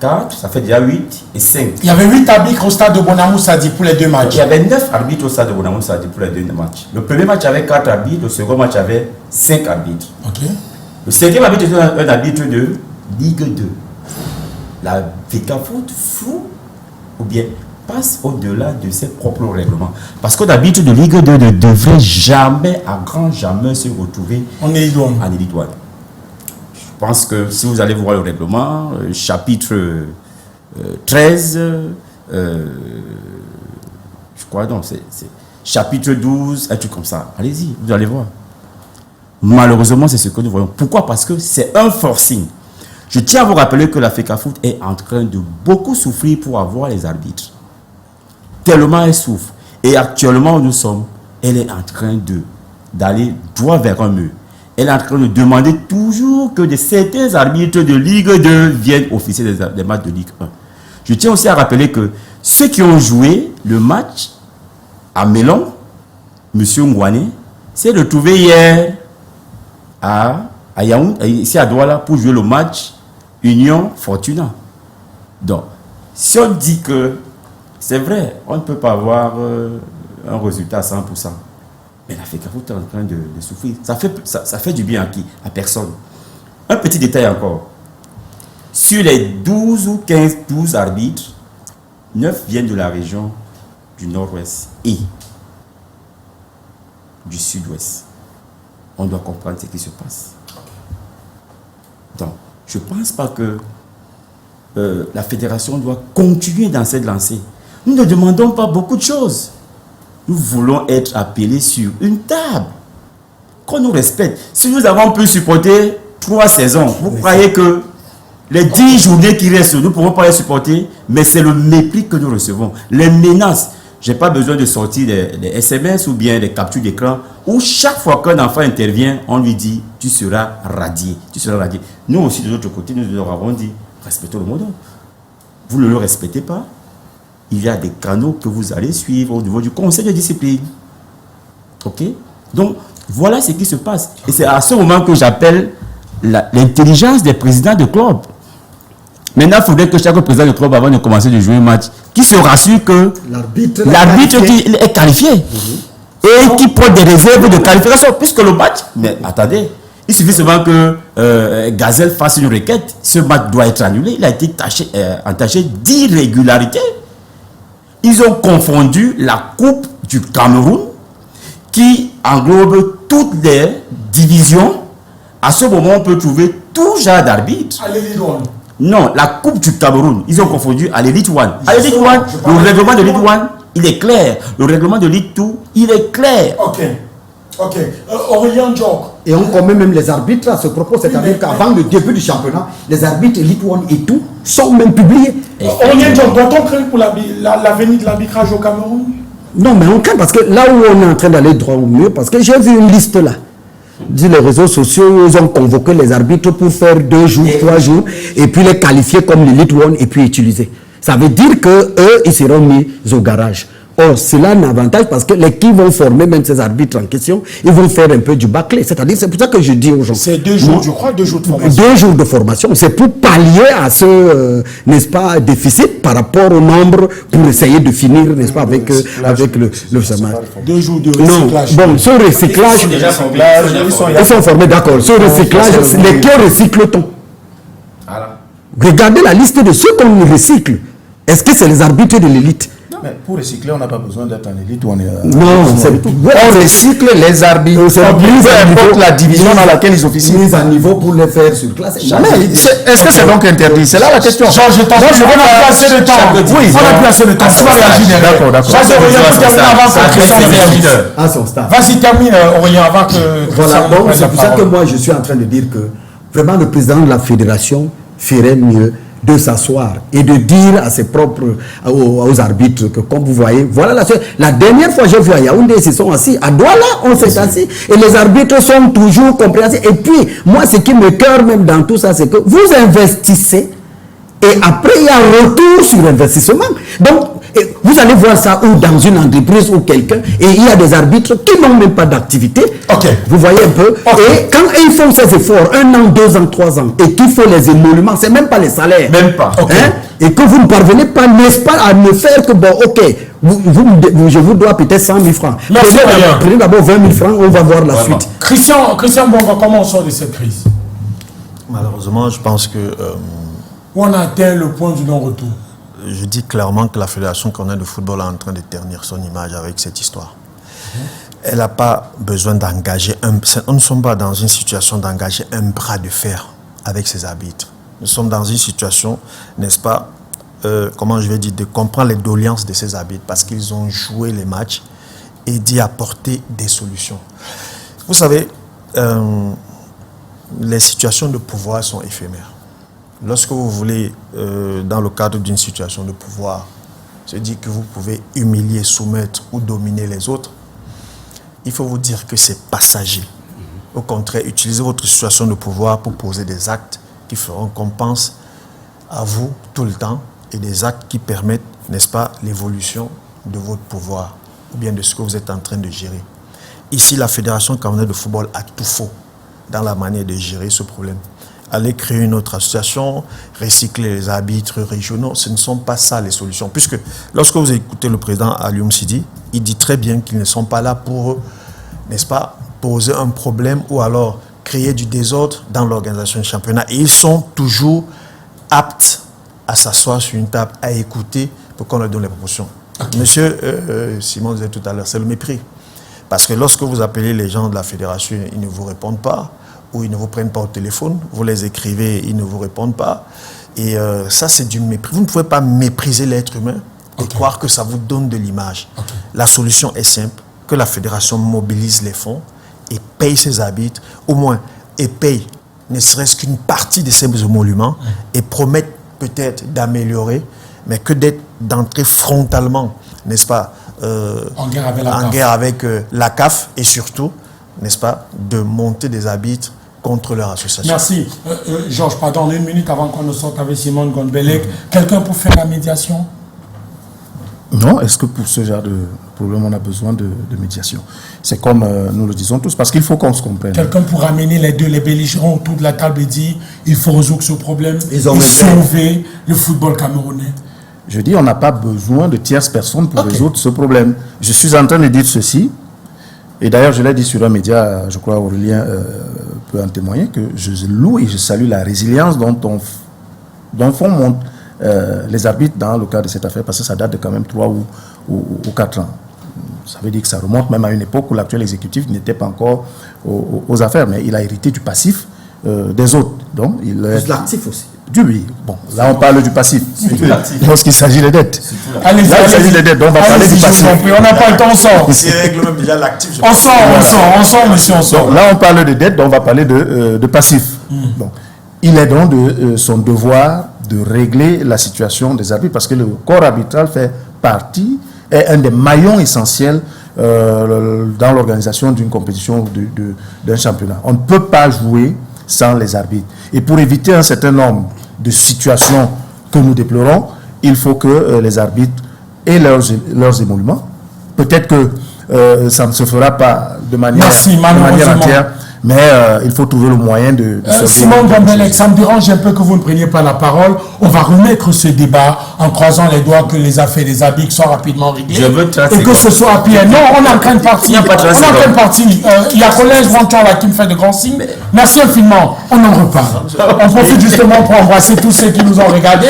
[SPEAKER 4] 4, ça fait déjà 8 et 5.
[SPEAKER 1] Il y avait 8 arbitres au stade de Bonamou Sadi pour les 2 matchs.
[SPEAKER 4] Il y avait 9 arbitres au stade de Bonamou Sadi pour les 2 matchs. Le premier match avait 4 arbitres, le second match avait 5 arbitres.
[SPEAKER 1] Okay.
[SPEAKER 4] Le cinquième arbitre était un arbitre de Ligue 2. La FECAFOOT flou ou bien passe au-delà de ses propres règlements. Parce que l'arbitre de Ligue 2 ne devrait jamais, à grand jamais, se retrouver
[SPEAKER 1] en Élite
[SPEAKER 4] 1. Je pense que si vous allez voir le règlement, chapitre 13, je crois non, c'est chapitre 12, un truc comme ça. Allez-y, vous allez voir. Malheureusement, c'est ce que nous voyons. Pourquoi? Parce que c'est un forcing. Je tiens à vous rappeler que la FECAFOOT est en train de beaucoup souffrir pour avoir les arbitres. Tellement elle souffre. Et actuellement où nous sommes, elle est en train d'aller droit vers un mur. Elle est en train de demander toujours que certains arbitres de Ligue 2 viennent officier des matchs de Ligue 1. Je tiens aussi à rappeler que ceux qui ont joué le match à Mélon, M. Ngwane, s'est retrouvé hier à Yaoundé, ici à Douala, pour jouer le match Union Fortuna. Donc, si on dit que c'est vrai, on ne peut pas avoir un résultat à 100%. Mais la FECAFOOT est en train de souffrir. Ça fait du bien à qui? À personne. Un petit détail encore. Sur les 12 ou 12 arbitres, 9 viennent de la région du nord-ouest et du sud-ouest. On doit comprendre ce qui se passe. Donc, je ne pense pas que la fédération doit continuer dans cette lancée. Nous ne demandons pas beaucoup de choses. Nous voulons être appelés sur une table. Qu'on nous respecte. Si nous avons pu supporter 3 saisons, vous croyez que les 10 journées qui restent, nous ne pourrons pas les supporter, mais c'est le mépris que nous recevons. Les menaces. Je n'ai pas besoin de sortir des SMS ou bien des captures d'écran où chaque fois qu'un enfant intervient, on lui dit « tu seras radié, tu seras radié ». Nous aussi, de l'autre côté, nous leur avons dit « respectons le mot d'ordre ». Vous ne le respectez pas, il y a des canaux que vous allez suivre au niveau du conseil de discipline. Ok? Donc, voilà ce qui se passe. Et c'est à ce moment que j'appelle l'intelligence des présidents de club. Maintenant, il faudrait que chaque président de club, avant de commencer de jouer un match, qui se rassure que l'arbitre qui est qualifié et qui prend des réserves de qualification, puisque le match, mais attendez, il suffit seulement que Gazelle fasse une requête, ce match doit être annulé, il a été entaché d'irrégularité. Ils ont confondu la Coupe du Cameroun, qui englobe toutes les divisions. À ce moment, on peut trouver tout genre d'arbitre. Non, la Coupe du Cameroun, ils ont confondu à l'Elite One. À l'Elite One, le règlement de l'Elite One, il est clair. Le règlement de l'Elite 2, il est clair.
[SPEAKER 1] Ok. Aurélien Djok.
[SPEAKER 5] Et on commet même les arbitres à ce propos, c'est-à-dire qu'avant le début du championnat, les arbitres Elite One et tout sont même publiés.
[SPEAKER 1] Aurélien Djok, doit-on craindre pour l'avenir de l'arbitrage au Cameroun?
[SPEAKER 5] Non, mais on craint parce que là où on est en train d'aller droit au mur, parce que j'ai vu une liste là. Sur les réseaux sociaux, ils ont convoqué les arbitres pour faire 2 jours, 3 jours, et puis les qualifier comme l'Elite One et puis utiliser. Ça veut dire que eux, ils seront mis au garage. Or, cela a un avantage parce que les qui vont former même ces arbitres en question, ils vont faire un peu du bâclé. C'est-à-dire, c'est pour ça que je dis aux gens.
[SPEAKER 1] C'est 2 jours, je crois, 2 jours de formation.
[SPEAKER 5] 2 jours de formation. C'est pour pallier à ce, n'est-ce pas, déficit par rapport au nombre pour essayer de finir, n'est-ce pas, avec le semestre.
[SPEAKER 1] 2 jours de recyclage.
[SPEAKER 5] Non, bon, ce recyclage, ils sont formés, d'accord. Ce recyclage, les qui recycle-t-on? Regardez la liste de ceux qu'on recycle. Est-ce que c'est les arbitres de l'élite?
[SPEAKER 3] Mais pour recycler, on n'a pas besoin d'être en élite ou on est.
[SPEAKER 5] Non,
[SPEAKER 3] on recycle les arbitres. Peu importe la division dans laquelle ils officient.
[SPEAKER 5] Mise à niveau pour les faire sur place.
[SPEAKER 3] Mais est-ce que c'est donc interdit? C'est là la question.
[SPEAKER 1] On n'a plus assez de temps. Oui, on n'a plus assez de temps. Tu vas réagir.
[SPEAKER 3] D'accord.
[SPEAKER 1] Vas-y, termine, Aurélien, avant que.
[SPEAKER 5] Voilà, donc c'est pour ça que moi je suis en train de dire que vraiment le président de la fédération ferait mieux de s'asseoir et de dire à ses propres aux arbitres que, comme vous voyez, voilà la dernière fois j'ai vu à Yaoundé, ils se sont assis, à Douala on s'est assis et les arbitres sont toujours compréhensifs. Et puis moi ce qui me cœur même dans tout ça, c'est que vous investissez et après il y a un retour sur investissement. Donc vous allez voir ça ou dans une entreprise ou quelqu'un et il y a des arbitres qui n'ont même pas d'activité. Vous voyez un peu. Et quand ils font ces efforts, 1 an, 2 ans, 3 ans, et qu'il faut les émoluments, c'est même pas les salaires.
[SPEAKER 4] Même pas.
[SPEAKER 5] Hein? Et que vous ne parvenez pas, n'est-ce pas, à me faire que, bon, ok, je vous dois peut-être 100 000 francs. Prenez d'abord 20 000 francs, on va voir la suite.
[SPEAKER 1] Christian Bonga, comment on sort de cette crise?
[SPEAKER 2] Malheureusement, je pense que...
[SPEAKER 1] où on a atteint le point du non-retour?
[SPEAKER 2] Je dis clairement que la Fédération camerounaise de football est en train de ternir son image avec cette histoire. Elle n'a pas besoin d'engager nous ne sommes pas dans une situation d'engager un bras de fer avec ses arbitres. Nous sommes dans une situation, n'est-ce pas, comment je vais dire, de comprendre les doléances de ces arbitres parce qu'ils ont joué les matchs et d'y apporter des solutions. Vous savez, les situations de pouvoir sont éphémères. Lorsque vous voulez, dans le cadre d'une situation de pouvoir, se dire que vous pouvez humilier, soumettre ou dominer les autres, il faut vous dire que c'est passager. Au contraire, utilisez votre situation de pouvoir pour poser des actes qui feront qu'on pense à vous tout le temps et des actes qui permettent, n'est-ce pas, l'évolution de votre pouvoir ou bien de ce que vous êtes en train de gérer. Ici, la Fédération camerounaise de football a tout faux dans la manière de gérer ce problème. Aller créer une autre association, recycler les arbitres régionaux, ce ne sont pas ça les solutions. Puisque lorsque vous écoutez le président Alioum Sidi, il dit très bien qu'ils ne sont pas là pour, n'est-ce pas, poser un problème ou alors créer du désordre dans l'organisation du championnat. Et ils sont toujours aptes à s'asseoir sur une table, à écouter pour qu'on leur donne les propositions. Monsieur Simon disait tout à l'heure, c'est le mépris. Parce que lorsque vous appelez les gens de la fédération, ils ne vous répondent pas, ou ils ne vous prennent pas au téléphone, vous les écrivez, ils ne vous répondent pas. Et ça, c'est du mépris. Vous ne pouvez pas mépriser l'être humain et croire que ça vous donne de l'image. La solution est simple, que la fédération mobilise les fonds et paye ses arbitres, au moins, et paye ne serait-ce qu'une partie de ces émoluments et promettent peut-être d'améliorer, mais que d'entrer frontalement, n'est-ce pas,
[SPEAKER 1] en guerre avec
[SPEAKER 2] la CAF et surtout, n'est-ce pas, de monter des arbitres contre leur association.
[SPEAKER 1] Merci. Georges, pardon, 1 minute avant qu'on ne sorte avec Simone Gondbelec. Quelqu'un pour faire la médiation?
[SPEAKER 3] Non, est-ce que pour ce genre de problème, on a besoin de médiation? C'est comme nous le disons tous, parce qu'il faut qu'on se comprenne.
[SPEAKER 1] Quelqu'un pour amener les belligérants autour de la table et dire il faut résoudre ce problème et sauver le football camerounais.
[SPEAKER 3] Je dis, on n'a pas besoin de tierces personnes pour résoudre ce problème. Je suis en train de dire ceci, et d'ailleurs je l'ai dit sur un média, je crois Aurélien peut en témoigner, que je loue et je salue la résilience dont font les arbitres dans le cas de cette affaire, parce que ça date de quand même 3 ou 4 ans. Ça veut dire que ça remonte même à une époque où l'actuel exécutif n'était pas encore aux affaires, mais il a hérité du passif des autres. Donc,
[SPEAKER 5] l'actif aussi.
[SPEAKER 3] Oui, bon, là on parle du passif. Lorsqu'il s'agit des dettes.
[SPEAKER 1] Allez,
[SPEAKER 3] là, il s'agit des dettes, donc on va parler du passif.
[SPEAKER 1] On n'a pas le temps, on sort.
[SPEAKER 2] Si règle même déjà l'actif.
[SPEAKER 1] On sort, monsieur, on sort.
[SPEAKER 3] Donc, là, on parle de dettes, donc on va parler de passif. Bon. Il est donc de son devoir de régler la situation des arbitres, parce que le corps arbitral fait partie, est un des maillons essentiels dans l'organisation d'une compétition, d'un championnat. On ne peut pas jouer sans les arbitres. Et pour éviter un certain nombre de situations que nous déplorons, il faut que les arbitres aient leurs émoluments. Peut-être que ça ne se fera pas de manière entière, mais il faut trouver le moyen de
[SPEAKER 1] Simon Gondbelec, ça me dérange un peu que vous ne preniez pas la parole. On va remettre ce débat en croisant les doigts que les affaires des arbitres soient rapidement réglées. Et que ce soit à pied. Non, on est en train de partir. Il y a Collège Vanton là qui me fait de grands signes. Merci infiniment. On en reparle. On profite justement pour embrasser tous ceux qui nous ont regardés.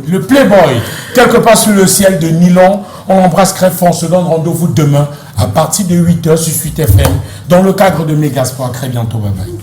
[SPEAKER 1] Le Playboy, quelque part sur le ciel de Nylon. On embrasse Crève, on se donne rendez-vous demain à partir de 8h sur Suite FM dans le cadre de Mégasport. À très bientôt, bye bye.